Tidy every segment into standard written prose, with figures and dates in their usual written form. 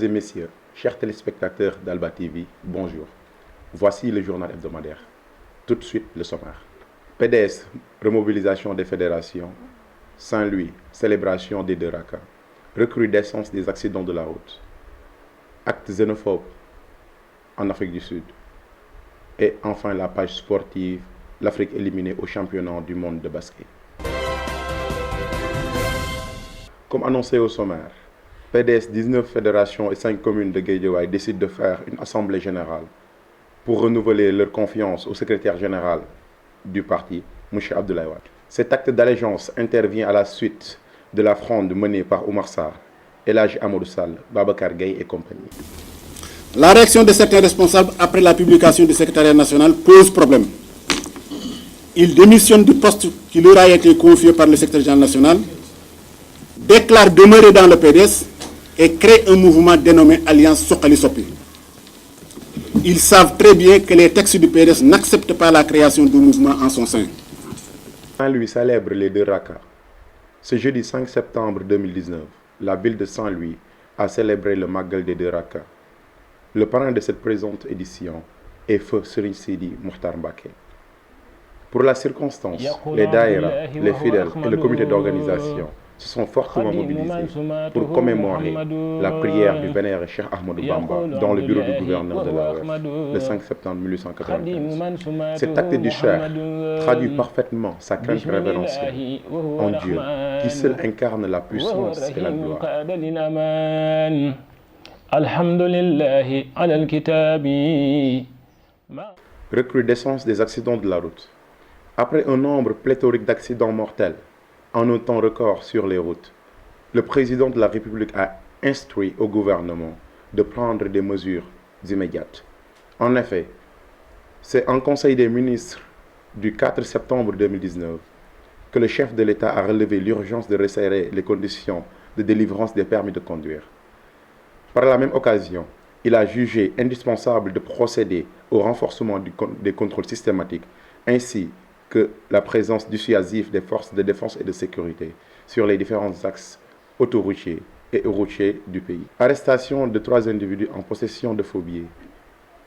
et messieurs, chers téléspectateurs d'Alba TV, bonjour. Voici le journal hebdomadaire. Tout de suite, le sommaire. PDS, remobilisation des fédérations. Saint-Louis, célébration des deux rakas. Recrudescence des accidents de la route. Actes xénophobes en Afrique du Sud. Et enfin, la page sportive, l'Afrique éliminée au championnat du monde de basket. Comme annoncé au sommaire, PDS, 19 fédérations et 5 communes de Guédiawaye décident de faire une assemblée générale pour renouveler leur confiance au secrétaire général du parti, M. Abdoulaye Wade. Cet acte d'allégeance intervient à la suite de la fronde menée par Oumar Sarr, El Hadji Amadou Sall, Babacar Gaye et compagnie. La réaction de certains responsables après la publication du secrétariat national pose problème. Ils démissionnent du poste qui leur a été confié par le secrétaire général national, déclarent demeurer dans le PDS et créent un mouvement dénommé Alliance Sokali Sopi. Ils savent très bien que les textes du PDS n'acceptent pas la création du mouvement en son sein. Saint-Louis célèbre les deux rakas. Ce jeudi 5 septembre 2019, la ville de Saint-Louis a célébré le Magal des deux rakas. Le parrain de cette présente édition est Feu Serigne Sidi Mokhtar Mbacké. Pour la circonstance, les daïras, les fidèles et le comité d'organisation se sont fortement mobilisés pour commémorer la prière du vénéré Cheikh Ahmadou Bamba dans le bureau du gouverneur de l'AOF le 5 septembre 1895. Cet acte du Cheikh traduit parfaitement sa crainte révérentielle en Dieu qui seul incarne la puissance et la gloire. Recrudescence des accidents de la route. Après un nombre pléthorique d'accidents mortels en un temps record sur les routes, le président de la République a instruit au gouvernement de prendre des mesures immédiates. En effet, c'est en Conseil des ministres du 4 septembre 2019 que le chef de l'État a relevé l'urgence de resserrer les conditions de délivrance des permis de conduire. Par la même occasion, il a jugé indispensable de procéder au renforcement des contrôles systématiques ainsi que la présence dissuasive des forces de défense et de sécurité sur les différents axes autoroutiers et routiers du pays. Arrestation de 3 individus en possession de faux billets.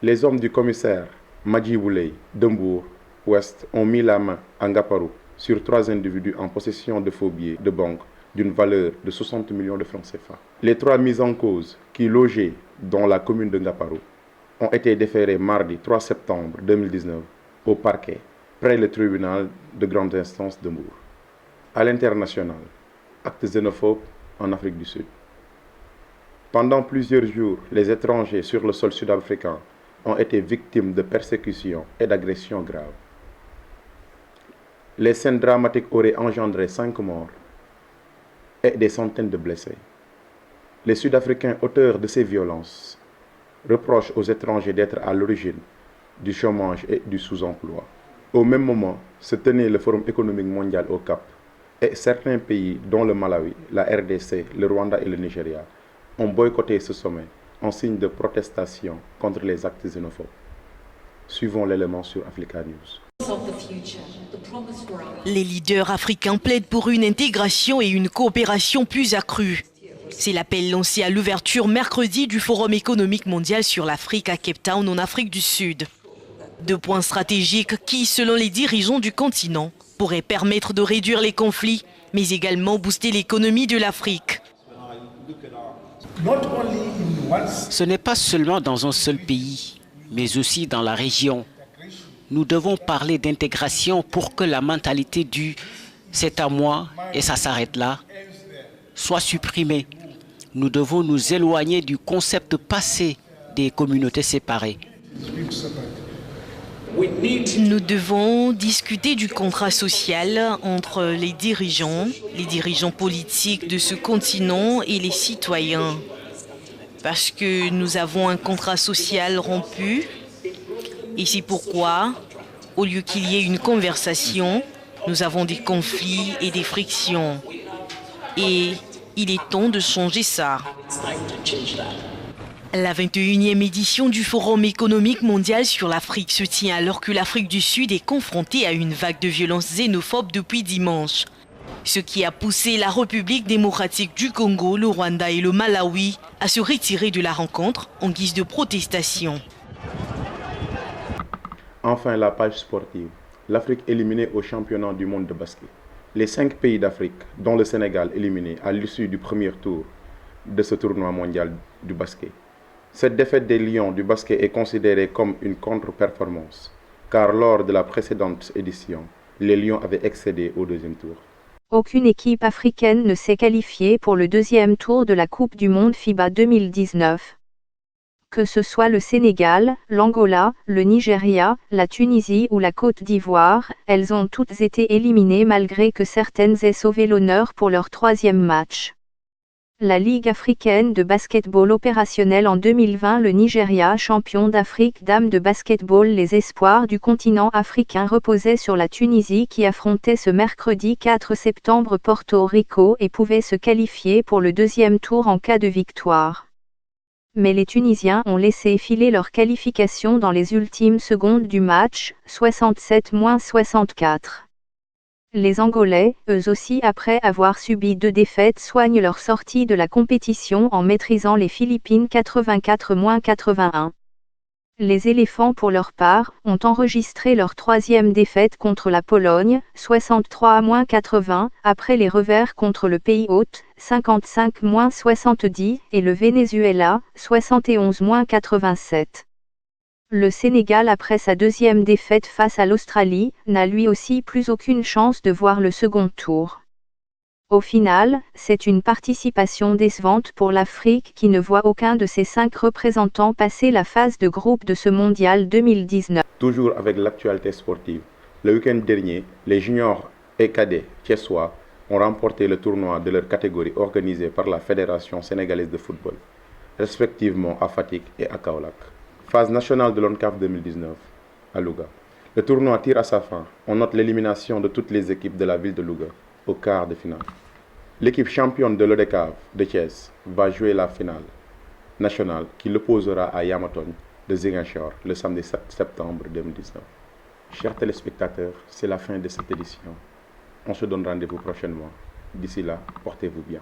Les hommes du commissaire Madji Boulay de Mbour Ouest ont mis la main à Ngaparou sur 3 individus en possession de faux billets de banque d'une valeur de 60 millions de francs CFA. Les 3 mises en cause qui logeaient dans la commune de Ngaparou ont été déférés mardi 3 septembre 2019 au parquet près le tribunal de grande instance de Mbour. À l'international, actes xénophobes en Afrique du Sud. Pendant plusieurs jours, les étrangers sur le sol sud-africain ont été victimes de persécutions et d'agressions graves. Les scènes dramatiques auraient engendré 5 morts et des centaines de blessés. Les Sud-Africains auteurs de ces violences reprochent aux étrangers d'être à l'origine du chômage et du sous-emploi. Au même moment, se tenait le Forum économique mondial au Cap et certains pays, dont le Malawi, la RDC, le Rwanda et le Nigeria, ont boycotté ce sommet en signe de protestation contre les actes xénophobes. Suivons l'élément sur Africa News. Les leaders africains plaident pour une intégration et une coopération plus accrue. C'est l'appel lancé à l'ouverture mercredi du Forum économique mondial sur l'Afrique à Cape Town en Afrique du Sud. 2 points stratégiques qui, selon les dirigeants du continent, pourraient permettre de réduire les conflits, mais également booster l'économie de l'Afrique. Ce n'est pas seulement dans un seul pays, mais aussi dans la région. Nous devons parler d'intégration pour que la mentalité du « c'est à moi et ça s'arrête là » soit supprimée. Nous devons nous éloigner du concept passé des communautés séparées. Nous devons discuter du contrat social entre les dirigeants politiques de ce continent et les citoyens. Parce que nous avons un contrat social rompu et c'est pourquoi, au lieu qu'il y ait une conversation, nous avons des conflits et des frictions. Et il est temps de changer ça. La 21e édition du Forum économique mondial sur l'Afrique se tient alors que l'Afrique du Sud est confrontée à une vague de violences xénophobes depuis dimanche. Ce qui a poussé la République démocratique du Congo, le Rwanda et le Malawi à se retirer de la rencontre en guise de protestation. Enfin, la page sportive. L'Afrique éliminée au championnat du monde de basket. Les 5 pays d'Afrique, dont le Sénégal éliminé à l'issue du premier tour de ce tournoi mondial du basket. Cette défaite des Lions du basket est considérée comme une contre-performance, car lors de la précédente édition, les Lions avaient excédé au deuxième tour. Aucune équipe africaine ne s'est qualifiée pour le deuxième tour de la Coupe du Monde FIBA 2019. Que ce soit le Sénégal, l'Angola, le Nigeria, la Tunisie ou la Côte d'Ivoire, elles ont toutes été éliminées malgré que certaines aient sauvé l'honneur pour leur troisième match. La Ligue africaine de basketball opérationnelle en 2020. Le Nigeria, champion d'Afrique dames de basketball. Les espoirs du continent africain reposaient sur la Tunisie qui affrontait ce mercredi 4 septembre Porto Rico et pouvait se qualifier pour le deuxième tour en cas de victoire. Mais les Tunisiens ont laissé filer leur qualification dans les ultimes secondes du match, 67-64. Les Angolais, eux aussi après avoir subi 2 défaites, soignent leur sortie de la compétition en maîtrisant les Philippines 84-81. Les éléphants pour leur part, ont enregistré leur 3e défaite contre la Pologne, 63-80, après les revers contre le pays hôte, 55-70, et le Venezuela, 71-87. Le Sénégal, après sa 2e défaite face à l'Australie, n'a lui aussi plus aucune chance de voir le second tour. Au final, c'est une participation décevante pour l'Afrique qui ne voit aucun de ses 5 représentants passer la phase de groupe de ce mondial 2019. Toujours avec l'actualité sportive, le week-end dernier, les juniors et cadets thiessois ont remporté le tournoi de leur catégorie organisé par la Fédération sénégalaise de football, respectivement à Fatick et à Kaolack. Phase nationale de l'ONCAV 2019 à Louga. Le tournoi tire à sa fin. On note l'élimination de toutes les équipes de la ville de Louga au quart de finale. L'équipe championne de l'ODCAV de Thiès va jouer la finale nationale qui l'opposera à Yamaton de Ziguinchor le samedi 7 septembre 2019. Chers téléspectateurs, c'est la fin de cette édition. On se donne rendez-vous prochainement. D'ici là, portez-vous bien.